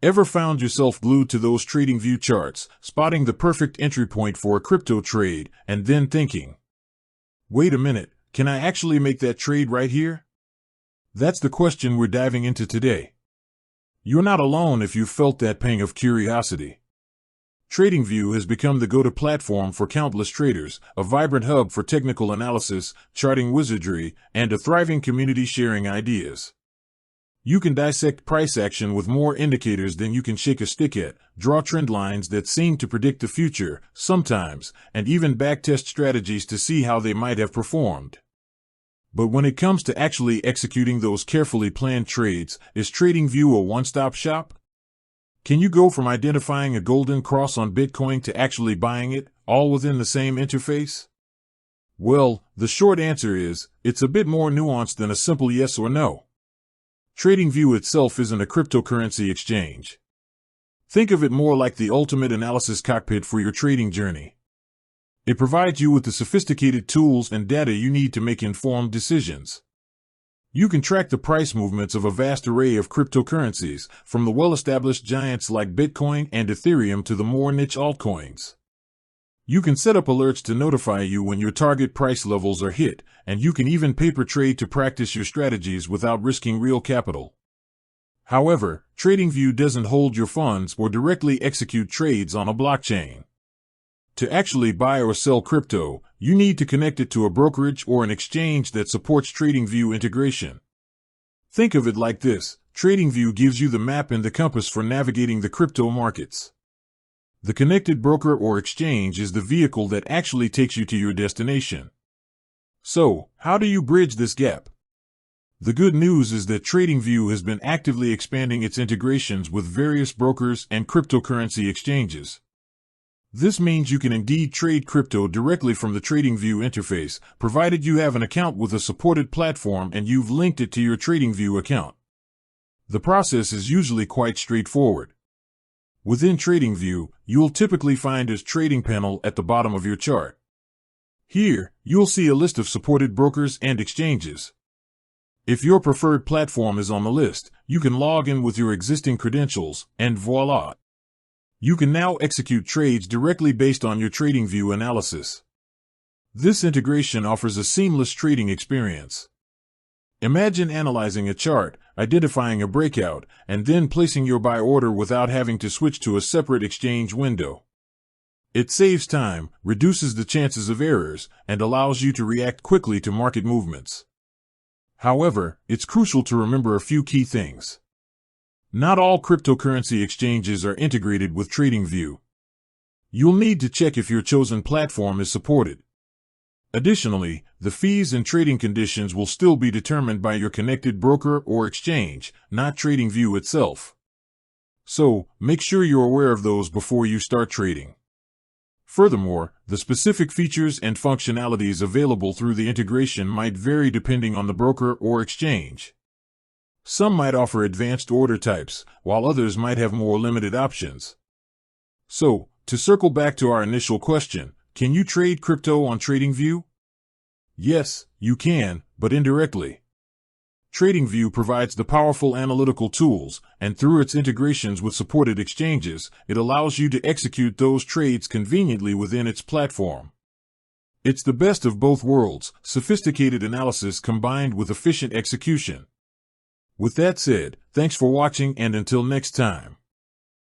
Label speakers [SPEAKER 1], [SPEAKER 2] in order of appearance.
[SPEAKER 1] Ever found yourself glued to those TradingView charts, spotting the perfect entry point for a crypto trade, and then thinking, wait a minute, can I actually make that trade right here? That's the question we're diving into today. You're not alone if you've felt that pang of curiosity. TradingView has become the go-to platform for countless traders, a vibrant hub for technical analysis, charting wizardry, and a thriving community sharing ideas. You can dissect price action with more indicators than you can shake a stick at, draw trend lines that seem to predict the future, sometimes, and even backtest strategies to see how they might have performed. But when it comes to actually executing those carefully planned trades, is TradingView a one-stop shop? Can you go from identifying a golden cross on Bitcoin to actually buying it, all within the same interface? Well, the short answer is, it's a bit more nuanced than a simple yes or no. TradingView itself isn't a cryptocurrency exchange. Think of it more like the ultimate analysis cockpit for your trading journey. It provides you with the sophisticated tools and data you need to make informed decisions. You can track the price movements of a vast array of cryptocurrencies, from the well-established giants like Bitcoin and Ethereum to the more niche altcoins. You can set up alerts to notify you when your target price levels are hit, and you can even paper trade to practice your strategies without risking real capital. However, TradingView doesn't hold your funds or directly execute trades on a blockchain. To actually buy or sell crypto, you need to connect it to a brokerage or an exchange that supports TradingView integration. Think of it like this: TradingView gives you the map and the compass for navigating the crypto markets. The connected broker or exchange is the vehicle that actually takes you to your destination. So, how do you bridge this gap? The good news is that TradingView has been actively expanding its integrations with various brokers and cryptocurrency exchanges. This means you can indeed trade crypto directly from the TradingView interface, provided you have an account with a supported platform and you've linked it to your TradingView account. The process is usually quite straightforward. Within TradingView, you'll typically find a trading panel at the bottom of your chart. Here, you'll see a list of supported brokers and exchanges. If your preferred platform is on the list, you can log in with your existing credentials, and voila! You can now execute trades directly based on your TradingView analysis. This integration offers a seamless trading experience. Imagine analyzing a chart, identifying a breakout, and then placing your buy order without having to switch to a separate exchange window. It saves time, reduces the chances of errors, and allows you to react quickly to market movements. However, it's crucial to remember a few key things. Not all cryptocurrency exchanges are integrated with TradingView. You'll need to check if your chosen platform is supported. Additionally, the fees and trading conditions will still be determined by your connected broker or exchange, not TradingView itself. So, make sure you're aware of those before you start trading. Furthermore, the specific features and functionalities available through the integration might vary depending on the broker or exchange. Some might offer advanced order types, while others might have more limited options. So, to circle back to our initial question, can you trade crypto on TradingView? Yes, you can, but indirectly. TradingView provides the powerful analytical tools, and through its integrations with supported exchanges, it allows you to execute those trades conveniently within its platform. It's the best of both worlds, sophisticated analysis combined with efficient execution. With that said, thanks for watching, and until next time.